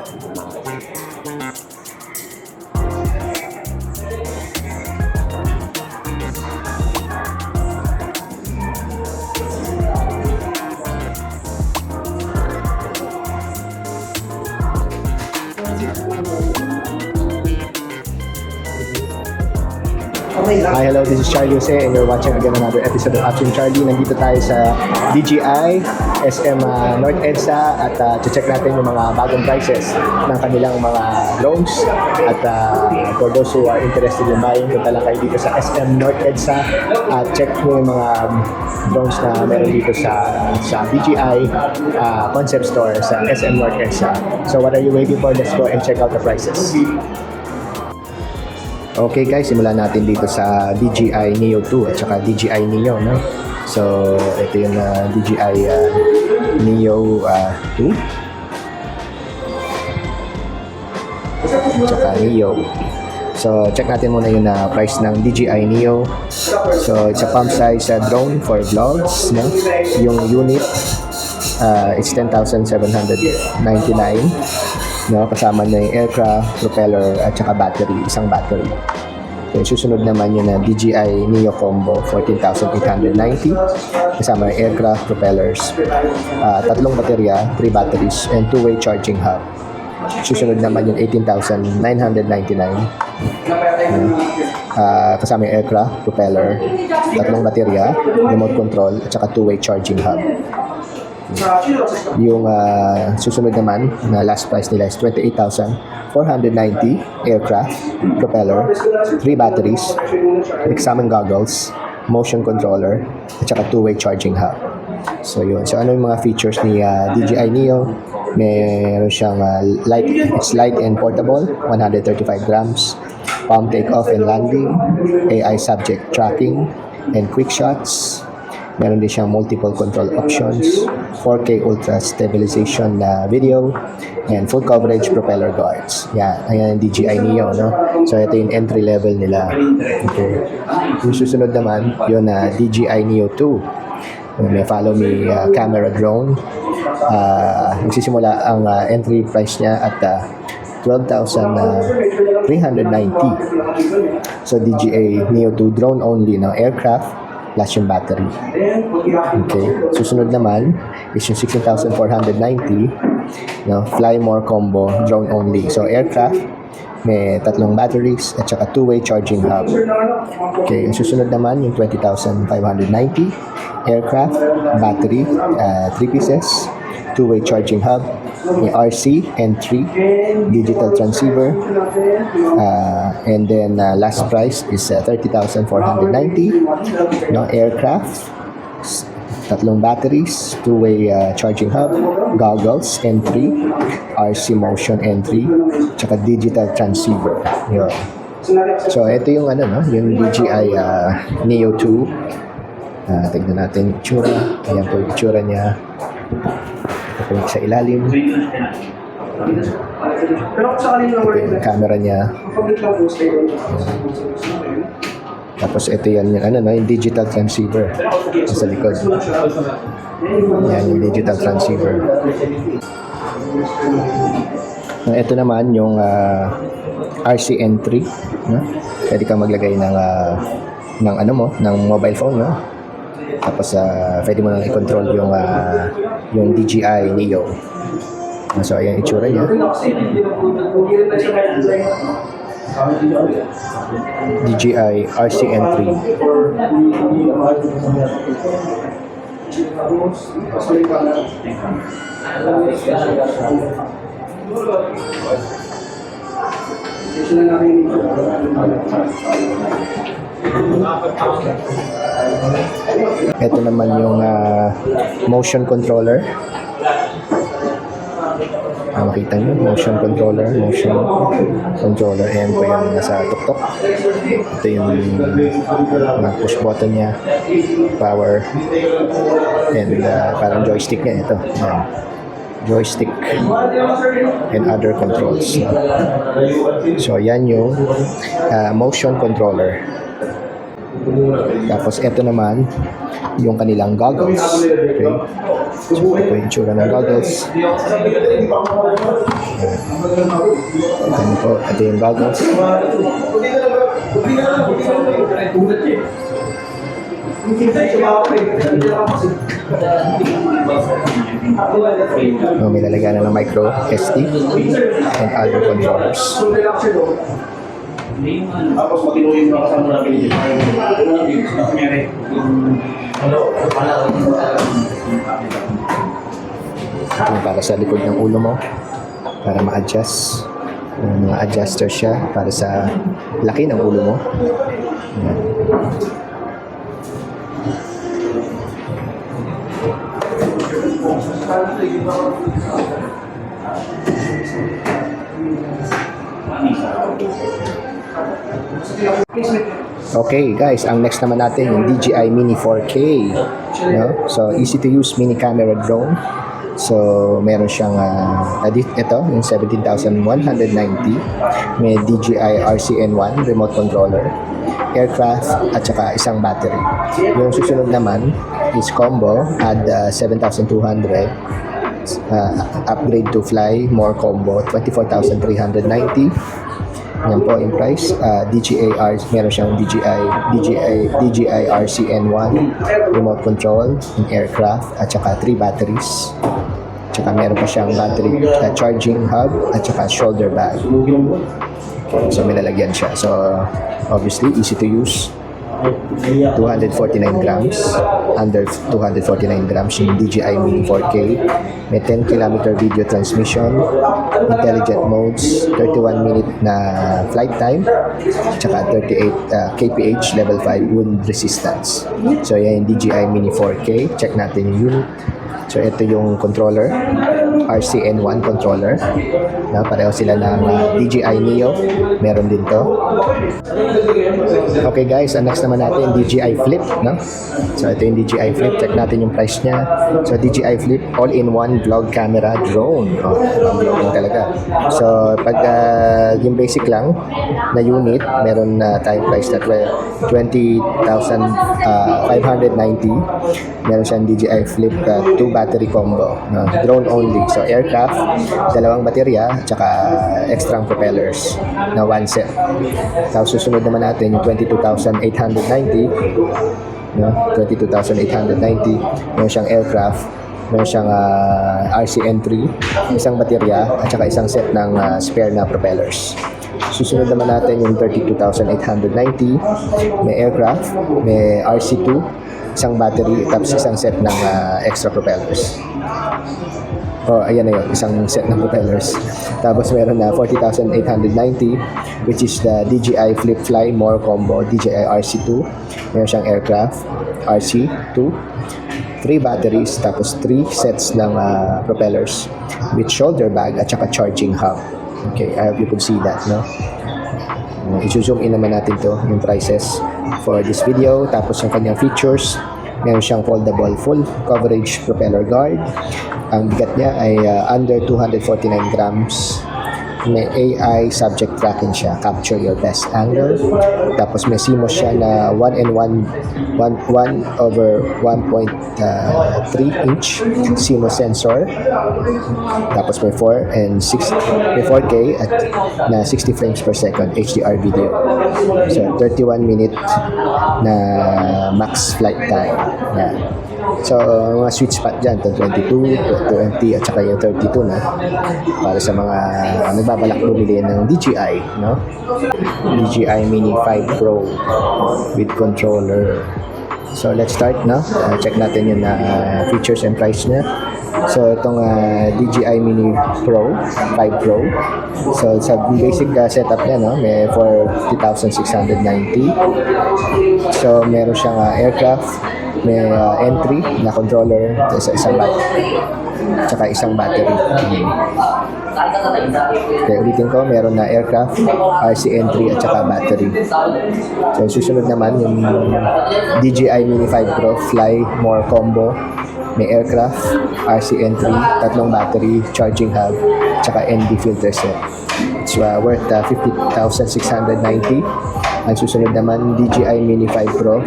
Hi, hello, this is Charlie Jose and you're watching again another episode of Action Charlie. Nandito tayo sa DJI SM North EDSA at check natin yung mga bagong prices ng kanilang mga drones. At for those who are interested in buying, punta lang kayo dito sa SM North EDSA at check mo yung mga drones na meron dito sa DJI concept store sa SM North EDSA. So what are you waiting for? Let's go and check out the prices. Okay guys, simulan natin dito sa DJI Neo 2 at saka DJI Neo, no? So, ito yung DJI Neo 2 at saka Neo. So, check natin muna yung price ng DJI Neo. So, it's a pump size drone for vlogs, no? Yung unit is 10,799. No, kasama na yung aircraft, propeller at saka battery, isang battery. So, susunod naman yung DJI Neo Combo 14,890 kasama yung aircraft, propellers, tatlong baterya, 3 batteries and 2-way charging hub. Susunod naman yung 18,999 kasama yung aircraft, propeller, tatlong baterya, remote control at saka 2-way charging hub. Yung susunod naman na last price nila is 28,490 aircraft, propeller, 3 batteries, examine goggles, motion controller, at saka 2-way charging hub. So yun. So ano yung mga features ni DJI Neo? Meron siyang it's light and portable, 135 grams, palm takeoff and landing, AI subject tracking, and quick shots. Meron din siyang multiple control options, 4K ultra stabilization na video, and full coverage propeller guards. Yan, ayan ang DJI Neo, no? So ito yung entry level nila. Okay. Yung susunod naman, yun DJI Neo 2. May follow me camera drone. Nagsisimula ang entry price niya at 12,390. So DJI Neo 2 drone only, no? Aircraft plus yung battery. Okay. Susunod naman is yung 16,490, no, Fly More Combo drone only. So aircraft, may tatlong batteries at saka 2-way charging hub. Okay. Susunod naman yung 20,590, aircraft, battery, 3 pieces, 2-way charging hub, may RC and 3 digital transceiver, and then last price is 30,490, no, aircraft, tatlong batteries, 2-way charging hub, goggles and 3 RC motion and 3 tsaka digital transceiver. Yun. So ito yung yung DJI Neo 2. Tignan natin yung itsura. Ayan po yung itsura niya. Ito yung sa ilalim. Ito yung camera niya. Tapos ito yan yung digital transceiver sa likod. Yan yung digital transceiver. Ito naman yung RC entry, no? Pwede kang maglagay ng ng mobile phone, no? Tapos pwede mo nang i-control yung DJI Neo. So ayan itsura niya. DJI RC entry. Ito naman yung motion controller. Makita nyo, motion controller. Ayan po yung nasa tuktok. Ito yung push button niya, power, and parang joystick niya. Ito, joystick and other controls. So yan yung motion controller. Tapos ito naman, yung kanilang goggles. Okay. So ito yung tsura ng goggles. Ito po, ito yung goggles. May lalagyan na ng micro SD and other controllers. Tapos matinuin mo kasama natin Yung para sa likod ng ulo mo, para ma-adjust. May mga adjuster siya para sa laki ng ulo mo. Ayan. Okay guys, ang next naman natin yung DJI Mini 4K, no? So easy to use mini camera drone. So meron siyang ito yung 17,190, may DJI RCN1 remote controller, aircraft at saka isang battery. Yung susunod naman is combo, add 7,200, upgrade to fly more combo 24,390. Yan po yung price. Meron siyang DJI RCN1 remote control in aircraft at saka 3 batteries. Tsaka meron pa siyang battery charging hub at saka shoulder bag. Okay, so may lalagyan siya. So obviously easy to use. 249 grams, under 249 grams yung DJI Mini 4K. May 10 km video transmission, intelligent modes, 31 minute na flight time, tsaka 38 kph level 5 wind resistance. So yan yung DJI Mini 4K. Check natin yung unit. So ito yung controller, RCN1 controller, na pareho sila ng DJI Neo, meron din to. Okay guys, ang next naman natin DJI Flip, no? So ito yung DJI Flip, check natin yung price niya. So DJI Flip all-in-one vlog camera drone. Ang vlogging talaga. So pag yung basic lang na unit, meron na tayong price na 20,590. Meron siyang DJI Flip 2 battery combo, no? Drone only. So aircraft, 2 baterya, tsaka extra propellers na 1 set. Tapos susunod naman natin yung 22,890, no? 22,890. Meron siyang aircraft, meron siyang RCN3, isang baterya at saka isang set ng spare na propellers. Susunod naman natin yung 32,890, may aircraft, may RC2, isang battery, tapos isang set ng extra propellers. Ayan na yun, isang set ng propellers. Tapos meron na 40,890, which is the DJI Flip Fly More Combo, DJI RC2. Meron siyang aircraft, RC2, 3 batteries, tapos 3 sets ng propellers with shoulder bag at saka charging hub. Okay, I hope you could see that, no? I-zoom in naman natin to, yung prices for this video. Tapos yung kanyang features, meron siyang foldable full coverage propeller guard. Ang bigat niya ay under 249 grams. May AI subject tracking siya, capture your best angle. Tapos may CMOS siya na 1/1.3 inch CMOS sensor. Tapos may 4K at na 60 frames per second HDR video. So 31 minute na max flight time. Yeah. So, mga sweet spot dyan, 22, 20, at saka yung 32 na para sa mga nagbabalak bumili ng DJI, no? DJI Mini 5 Pro with controller. So, let's start, no? Check natin yung features and price niya. So, itong DJI Mini Pro, 5 Pro. So, sa basic setup niya, no? May 40,690. So, meron siyang aircraft, may entry na controller sa isang battery, tsaka isang battery. Okay, ulitin ko, meron na aircraft, RCN3 at saka battery. So susunod naman yung DJI Mini 5 Pro Fly More Combo, may aircraft, RCN3, 3 battery, charging hub, tsaka ND filter set. It's worth 50,690. Ang susunod naman, DJI Mini 5 Pro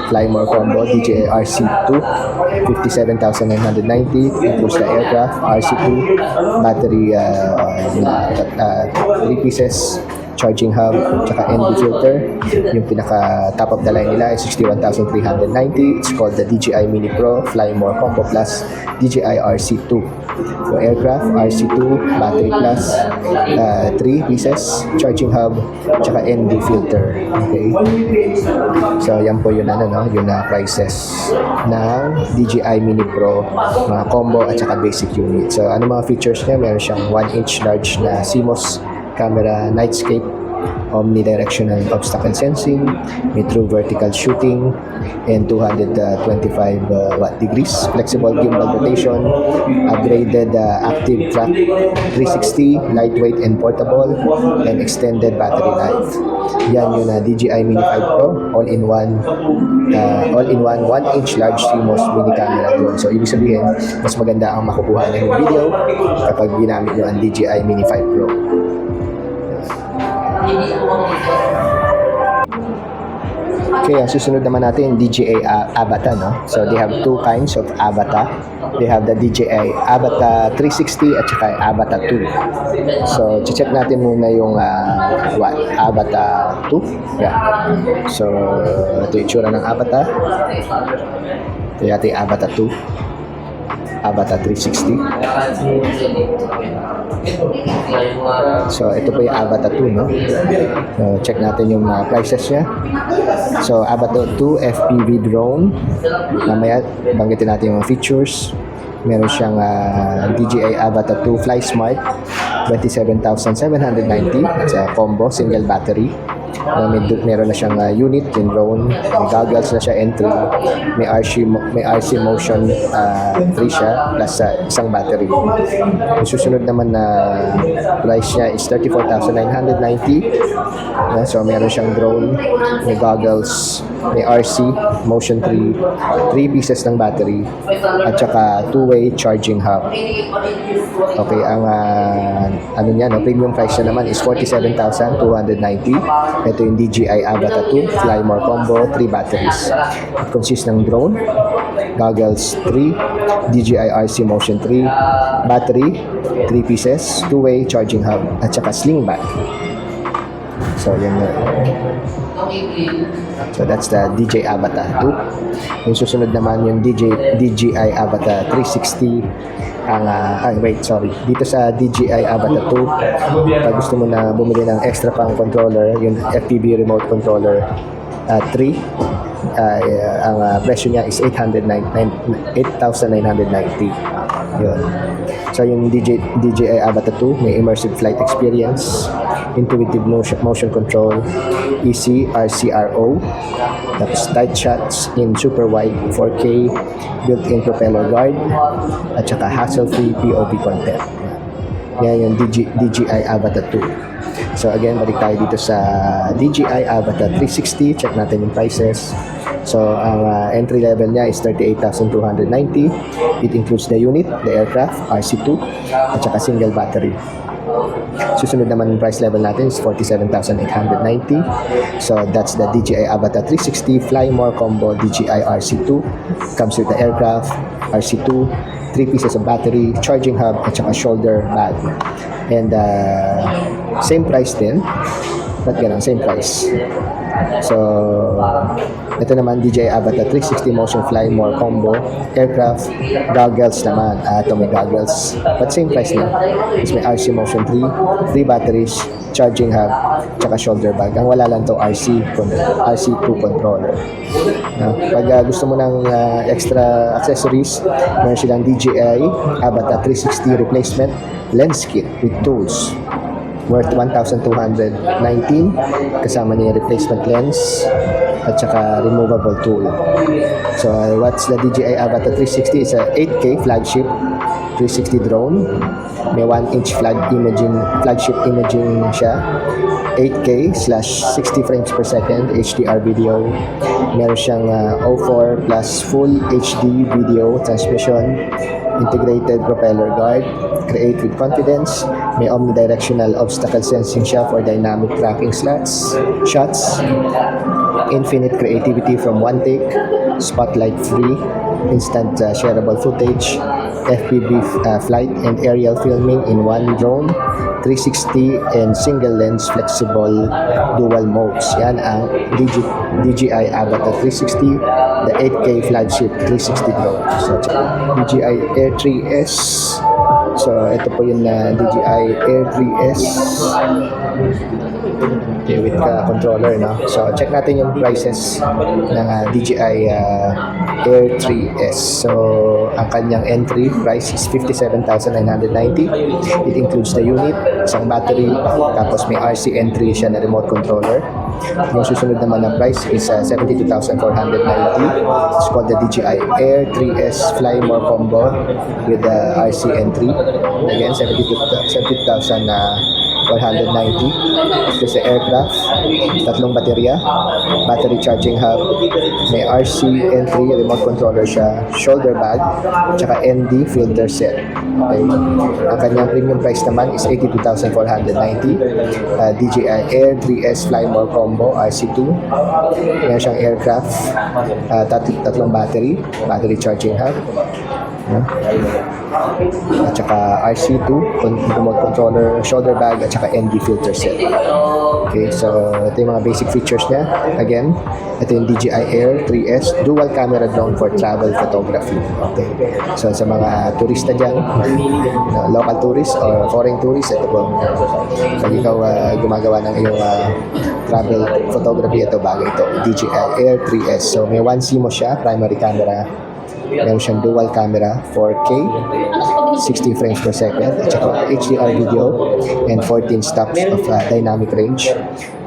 Fly More Combo, DJI RC2, 57,990, includes the aircraft, RC2, battery, 3 pieces, charging hub, tsaka ND filter. Yung pinaka top of the line nila is 61,390. It's called the DJI Mini Pro Fly More Combo Plus DJI RC2. So aircraft, RC2, battery plus, 3 pieces, charging hub, tsaka ND filter. Okay. So yan po yun yung prices ng DJI Mini Pro, mga combo at saka basic unit. So ano mga features niya? Meron siyang 1-inch large na CMOS camera, nightscape, omnidirectional obstacle sensing, may true vertical shooting, and 225 watt degrees, flexible gimbal rotation, upgraded active track 360, lightweight and portable, and extended battery life. Yan yung DJI Mini 5 Pro, all-in-one 1-inch large CMOS mini camera doon. So ibig sabihin, mas maganda ang makukuha ng video kapag ginamit nyo ang DJI Mini 5 Pro. Okay, ang susunod naman natin DJI Avata, no? So they have two kinds of Avata. They have the DJI Avata 360 at saka Avata 2. So check natin muna yung Avata 2. Yeah. So ito yung itsura ng Avata. Ito yung Avata 2. Avata 360. So ito po yung Avata 2, no? So check natin yung prices niya. So Avata 2 FPV drone. Mamaya banggitin natin yung features. Meron siyang DJI Avata 2 Fly Smart, 27,790. It's a combo, single battery. Meron na siyang unit, yung drone, may goggles na siya, entry, may RC motion free siya, plus isang battery. Yung susunod naman na price niya is 34,990. So meron siyang drone, may goggles, may RC, motion 3 pieces ng battery, at saka two-way charging hub. Okay, ang ano niya, premium price niya naman is 47,290. Ito yung DJI Avata 2 Fly More Combo, 3 batteries. It consists ng drone, goggles 3, DJI RC Motion 3, battery 3 pieces, two-way charging hub, at saka sling bag. So yan na. So that's the DJI Avata 2. Yung susunod naman yung DJI Avata 360. Dito sa DJI Avata 2, pag gusto mo na bumili ng extra pang controller, yung FPV remote controller 3, ang presyo niya is 8,990. Yun. So yung DJI Avata 2 may immersive flight experience, intuitive motion control, easy RCRO, tapos tight shots in super wide 4K, built-in propeller guard, at saka hassle-free POV content. Yan yung DJI Avata 2. So again, balik tayo dito sa DJI Avata 360. Check natin yung prices. So ang entry level niya is 38,290. It includes the unit, the aircraft, RC2, at saka single battery. Susunod naman yung price level natin is 47,890. So that's the DJI Avata 360 Fly More Combo DJI RC2. Comes with the aircraft, RC2, 3 pieces of battery, charging hub, at saka shoulder bag. And same price din. Ba't ganun? Same price. So ito naman DJI Avata 360 Motion Fly More Combo, aircraft, goggles naman. Ito may goggles, but same price na. Tapos may RC Motion 3 batteries, charging hub, tsaka shoulder bag. Ang wala lang to RC2 controller. Pag gusto mo ng extra accessories, meron silang DJI Avata 360 replacement lens kit with tools worth 1,219, kasama niya yung replacement lens at saka removable tool. So what's the DJI Avata 360? It's a 8K flagship 360 drone. May 1-inch flagship imaging siya. 8K/60 frames per second HDR video. Meron siyang O4 plus full HD video transmission. integrated propeller guard, create with confidence, may omnidirectional obstacle sensing siya for dynamic tracking shots, infinite creativity from one take, spotlight free, instant shareable footage, FPV flight and aerial filming in one drone, 360 and single lens flexible dual modes. Yan ang DJI Avatar 360, the 8K flagship 360 drone. So, DJI Air 3S. So, ito po yung DJI Air 3S. Okay, with controller, no? So, check natin yung prices ng DJI Air 3S. So, ang kanyang entry price is 57,990. It includes the unit, isang battery, tapos may RC entry siya na remote controller. Yung susunod naman na price is 72,490. It's called the DJI Air 3S Fly More Combo with the RC entry. Again, 72,490. Ito sa aircraft, tatlong baterya, battery charging hub, may RC entry, remote controller siya, shoulder bag, tsaka ND filter set. Okay. Ang kanyang premium price naman is 82,490. DJI Air 3S Fly More Combo RC2. Yan siyang aircraft, tatlong battery charging hub. At saka RC2, remote controller, shoulder bag, at saka ND filter set. Okay, so ito yung mga basic features niya. Again, ito yung DJI Air 3S dual camera drone for travel photography. Okay, so sa mga turista dyan, local tourist or foreign tourist, ito po pag ikaw gumagawa ng iyong travel photography, ito bagay ito, DJI Air 3S. So may 1 CMOS siya, primary camera. Meron siyang dual camera, 4K, 60 frames per second, at saka HDR video, and 14 stops of dynamic range.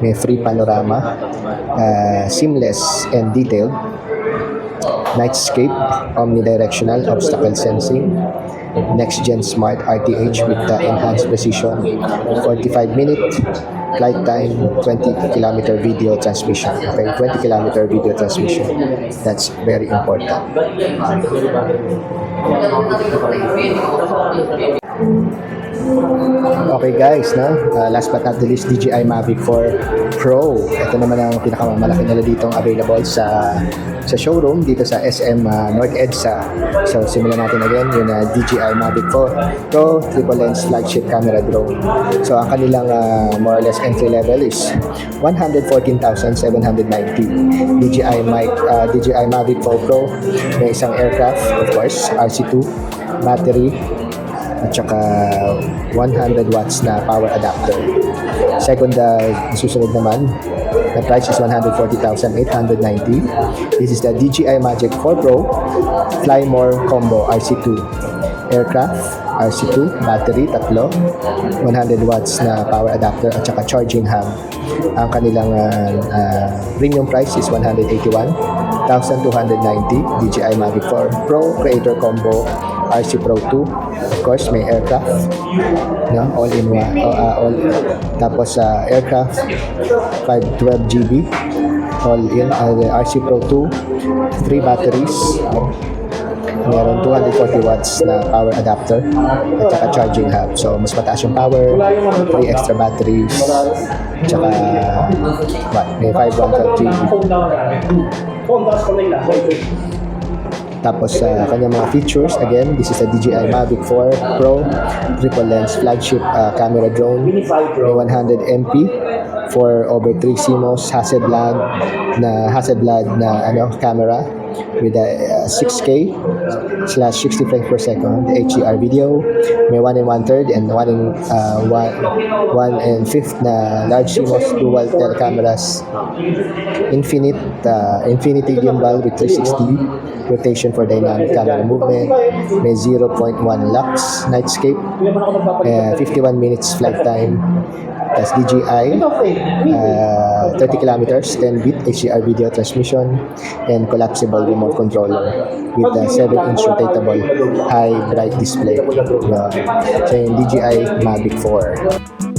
May free panorama, seamless and detailed, nightscape, omnidirectional obstacle sensing, next-gen smart RTH with enhanced precision, 45-minute flight time, 20-kilometer video transmission. Okay, 20-kilometer video transmission. That's very important. Okay guys, no? Last but not the least, DJI Mavic 4 Pro. Ito naman ang pinakamalaki nila ditong available sa showroom dito sa SM North EDSA. So simulan natin again yung DJI Mavic 4 Pro triple lens flagship camera drone. So ang kanilang more or less entry level is 114,790. DJI Mavic 4 Pro, may isang aircraft, of course, RC2, battery, at saka 100 watts na power adapter. Second, susunod naman, the price is 140,890. This is the DJI Magic 4 Pro Fly More Combo RC2. Aircraft, RC2, battery, tatlo, 100 watts na power adapter, at saka charging hub. Ang kanilang premium price is 181,290. DJI Mavic 4 Pro Creator Combo RC Pro 2. Of course, may aircraft, no? All in one. Tapos aircraft, 512 GB, all in. RC Pro 2, 3 batteries. Meron 240 watts na power adapter at saka charging hub. So, mas mataas yung power, 3 extra batteries, at saka may 512 GB. Tapos kanyang mga features, again, this is a DJI Mavic 4 Pro triple lens flagship camera drone. May 100 MP for over 3 CMOS Hasselblad na camera with a 6K / 60 frames per second HDR video. May 1 1/3 and 1 1/5 na large CMOS dual telecameras. Infinity gimbal with 360 rotation for dynamic camera movement. May 0.1 lux nightscape, 51 minutes flight time. That's DJI, 30 kilometers, 10-bit HDR video transmission, and collapsible remote controller with a 7-inch rotatable high bright display. So yung DJI Mavic 4.